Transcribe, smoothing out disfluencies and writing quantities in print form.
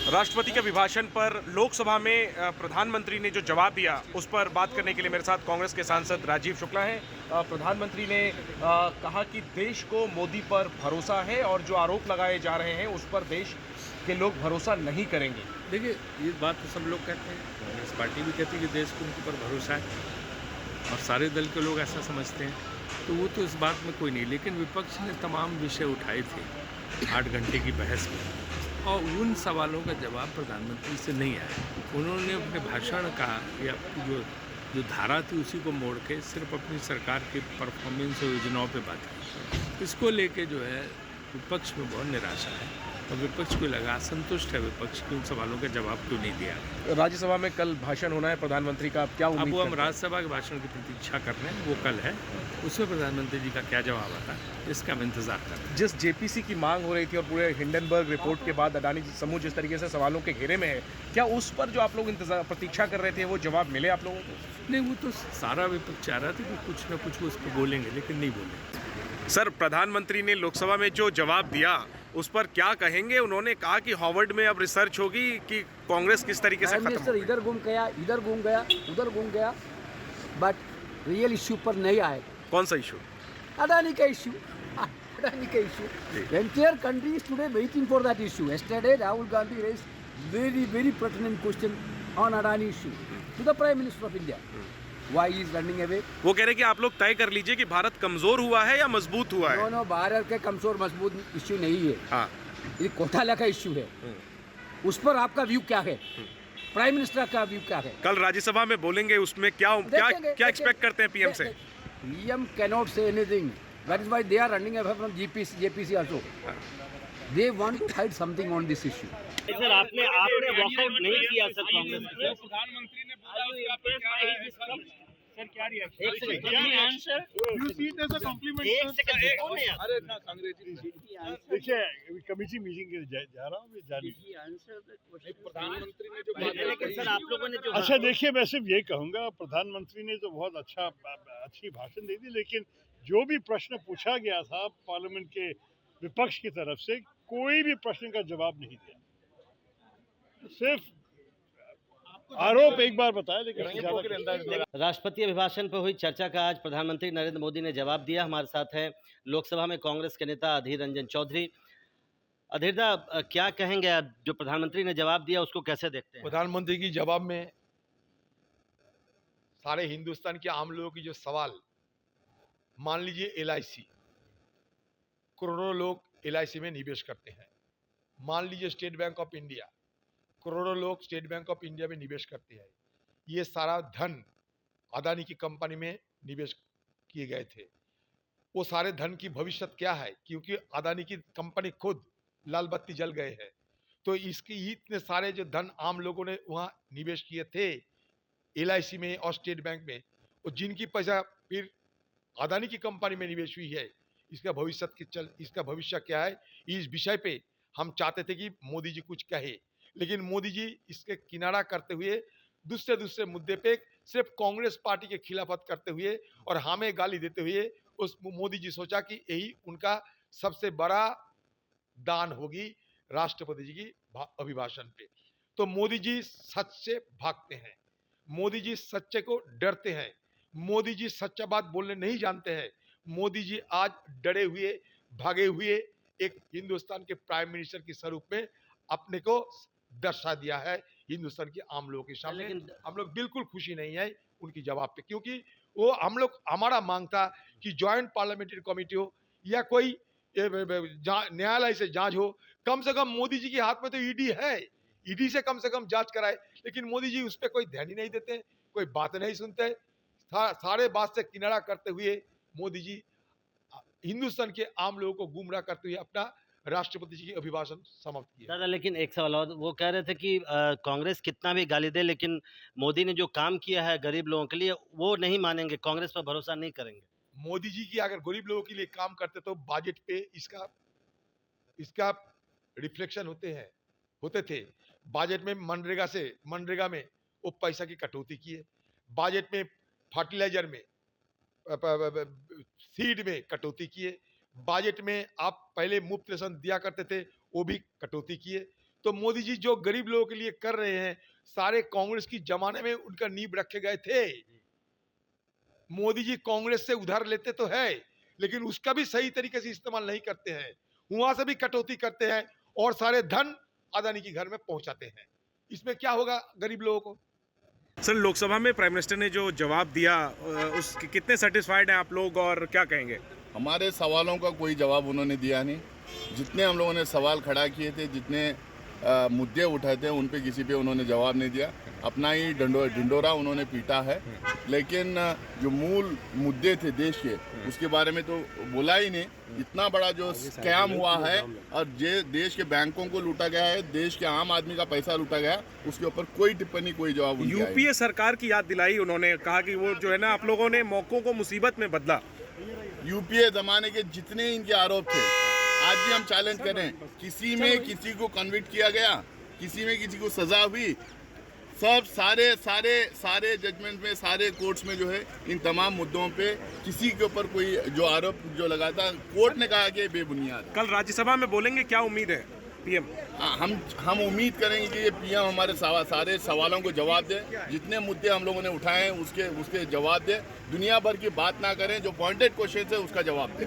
राष्ट्रपति के अभिभाषण पर लोकसभा में प्रधानमंत्री ने जो जवाब दिया उस पर बात करने के लिए मेरे साथ कांग्रेस के सांसद राजीव शुक्ला हैं। प्रधानमंत्री ने कहा कि देश को मोदी पर भरोसा है और जो आरोप लगाए जा रहे हैं उस पर देश के लोग भरोसा नहीं करेंगे। देखिए, ये बात तो सब लोग कहते हैं, कांग्रेस पार्टी भी कहती है कि देश को उनके ऊपर भरोसा है और सारे दल के लोग ऐसा समझते हैं, तो वो तो इस बात में कोई नहीं। लेकिन विपक्ष ने तमाम विषय उठाए थे 8 घंटे की बहस में और उन सवालों का जवाब प्रधानमंत्री से नहीं आया। उन्होंने अपने भाषण का या जो जो धारा थी उसी को मोड़ के सिर्फ अपनी सरकार की परफॉर्मेंस और योजनाओं पे बात की। इसको लेके जो है विपक्ष में बहुत निराशा है और विपक्ष को लगा असंतुष्ट है विपक्ष के उन सवालों का जवाब क्यों नहीं दिया। राज्यसभा में कल भाषण होना है प्रधानमंत्री का, क्या उम्मीद अब वो हम करते हैं? राज्यसभा के भाषण की प्रतीक्षा कर रहे हैं, वो कल है। उसमें प्रधानमंत्री जी का क्या जवाब आता है इसका हम इंतजार कर रहे हैं। जिस जेपीसी की मांग हो रही थी और पूरे हिंडनबर्ग रिपोर्ट के बाद अडानी समूह जिस तरीके से सवालों के घेरे में है, क्या उस पर जो आप लोग इंतजार प्रतीक्षा कर रहे थे वो जवाब मिले आप लोगों को? नहीं, वो तो सारा विपक्ष चाह रहा था कि कुछ ना कुछ वो उस पर बोलेंगे, लेकिन नहीं बोले। सर, प्रधानमंत्री ने लोकसभा में जो जवाब दिया उस पर क्या कहेंगे? उन्होंने कहा कि हार्वर्ड में अब रिसर्च होगी कि कांग्रेस किस तरीके से प्राइम खत्म मिनिस्टर होगी। इधर घूम गया, इधर घूम गया, उधर घूम गया, बट रियल इश्यू पर नहीं आए। कौन सा इशू? अडानी का इश्यू, अडानी का issue. Entire country is today waiting for that issue. Yesterday Rahul Gandhi raised very pertinent question on Adani issue to the Prime Minister of India. Why he is running away? वो कह रहे कि आप लोग तय कर लीजिए कि भारत कमजोर हुआ है या मजबूत हुआ है। नो, भारत के कमजोर मजबूत इश्यू नहीं है, हाँ, ये घोटाला का इश्यू है। उस पर आपका व्यू क्या है? प्राइम मिनिस्टर का व्यू क्या है? कल राज्यसभा में बोलेंगे, उसमें क्या क्या देखेंगे, क्या एक्सपेक्ट करते हैं पीएम से? PM cannot say anything. That is why they are running away from JPC also. They want to hide something on this issue. Sir, आपने वॉकआउट नहीं किया सर कांग्रेस के। प्रधानमंत्री ने बोला उसके आप पर क्या राय है सर क्या रिएक्शन? एक second, You see it as a compliment, एक sir. सेकंड रुको ना यार। अरे ना अंग्रेजी देखिए, कमेटी मीटिंग के लिए जा रहा हूँ मैं जाने। प्रधानमंत्री ने जो लेकिन सर आप लोगों ने जो अच्छा देखिए, मैं सिर्फ ये कहूँगा, प्रधानमंत्री ने तो बहुत अच्छी भाषण दी थी, लेकिन जो भी प्रश्न पूछा गया था पार्लियामेंट के विपक्ष की तरफ से, कोई भी प्रश्न का जवाब नहीं दिया। सिर्फ आरोप एक बार बताया, लेकिन राष्ट्रपति अभिभाषण पर हुई चर्चा का आज प्रधानमंत्री नरेंद्र मोदी ने जवाब दिया। हमारे साथ है लोकसभा में कांग्रेस के नेता अधीर रंजन चौधरी। अधीरदा, क्या कहेंगे आप, जो प्रधानमंत्री ने जवाब दिया उसको कैसे देखते हैं? प्रधानमंत्री की जवाब में सारे हिंदुस्तान के आम लोगों की जो सवाल, मान लीजिए LIC, करोड़ों लोग LIC में निवेश करते हैं। मान लीजिए स्टेट बैंक ऑफ इंडिया, करोड़ों लोग स्टेट बैंक ऑफ इंडिया में निवेश करते हैं। ये सारा धन अदानी की कंपनी में निवेश किए गए थे। वो सारे धन की भविष्य क्या है, क्योंकि अदानी की कंपनी खुद लाल बत्ती जल गए हैं। तो इसकी इतने सारे जो धन आम लोगों ने वहाँ निवेश किए थे LIC में और स्टेट बैंक में, और जिनकी पैसा फिर अदानी की कंपनी में निवेश हुई है, इसका भविष्य क्या है, इस विषय पे हम चाहते थे कि मोदी जी कुछ कहे, लेकिन मोदी जी इसके किनारा करते हुए दूसरे मुद्दे पे सिर्फ कांग्रेस पार्टी के खिलाफत करते हुए और हमें गाली देते हुए उस मोदी जी सोचा कि यही उनका सबसे बड़ा दान होगी राष्ट्रपति जी की अभिभाषण पे। तो मोदी जी सच से भागते हैं, मोदी जी सच्चे को डरते हैं, मोदी जी सच्चा बात बोलने नहीं जानते हैं। मोदी जी आज डरे हुए भागे हुए एक हिंदुस्तान के प्राइम मिनिस्टर के स्वरूप में अपने को दर्शा दिया है हिंदुस्तान के आम लोगों के सामने। हम लोग बिल्कुल खुशी नहीं है उनकी जवाब पे, क्योंकि वो हमारा मांग था कि ज्वाइंट पार्लियामेंट्री कमेटी हो या कोई न्यायालय से जांच हो। कम से कम मोदी जी के हाथ में तो ईडी है, ईडी से कम जांच कराए, लेकिन मोदी जी उस पर कोई ध्यान ही नहीं देते, कोई बात नहीं सुनते। सारे बात से किनारा करते हुए मोदी जी हिंदुस्तान के आम लोगों को गुमराह करते हुए अपना राष्ट्रपति जी की अभिभाषण समाप्त किया। दादा, लेकिन एक सवाल और, वो कह रहे थे कि कांग्रेस कितना भी गाली दे लेकिन मोदी ने जो काम किया है गरीब लोगों के लिए वो नहीं मानेंगे, कांग्रेस पर भरोसा नहीं करेंगे। मोदी जी की अगर गरीब लोगों के लिए काम करते तो बजट पे इसका रिफ्लेक्शन होते थे। बजट में मनरेगा में वो पैसा की कटौती किए, बजट में फर्टिलाइजर में सीड में कटौती किए, बजट में आप पहले मुफ्त राशन दिया करते थे वो भी कटौती किए। तो मोदी जी जो गरीब लोगों के लिए कर रहे हैं, सारे कांग्रेस की जमाने में उनका नींव रखे गए थे। मोदी जी कांग्रेस से उधार लेते तो है, लेकिन उसका भी सही तरीके से इस्तेमाल नहीं करते हैं, वहां से भी कटौती करते हैं और सारे धन अदानी के घर में पहुंचाते हैं। इसमें क्या होगा गरीब लोगों को? सर, लोकसभा में प्राइम मिनिस्टर ने जो जवाब दिया उसके कितने सेटिस्फाइड हैं आप लोग और क्या कहेंगे? हमारे सवालों का कोई जवाब उन्होंने दिया नहीं। जितने हम लोगों ने सवाल खड़ा किए थे, जितने मुद्दे उठाए थे, उन पे किसी पे उन्होंने जवाब नहीं दिया। अपना ही ढिंडोरा उन्होंने पीटा है, लेकिन जो मूल मुद्दे थे देश के, उसके बारे में तो बोला ही नहीं। इतना बड़ा जो स्कैम हुआ है और जे देश के बैंकों को लूटा गया है, देश के आम आदमी का पैसा लूटा गया, उसके ऊपर कोई टिप्पणी, कोई जवाब उनकी आई नहीं। यूपीए सरकार की याद दिलाई उन्होंने, कहा कि वो जो है ना, आप लोगों ने मौकों को मुसीबत में बदला। यूपीए जमाने के जितने इनके आरोप थे, आज भी हम चैलेंज करें, किसी में किसी को कन्विक्ट किया गया, किसी में किसी को सजा हुई, सब सारे जजमेंट में, सारे कोर्ट्स में जो है इन तमाम मुद्दों पे किसी के ऊपर कोई जो आरोप जो लगा था, कोर्ट ने कहा कि बेबुनियाद है। कल राज्यसभा में बोलेंगे, क्या उम्मीद है पीएम? हम उम्मीद करेंगे कि ये पीएम हमारे सारे सवालों को जवाब दे, जितने मुद्दे हम लोगों ने उठाए हैं उसके जवाब दे, दुनिया भर की बात ना करें, जो पॉइंटेड क्वेश्चन है उसका जवाब दे।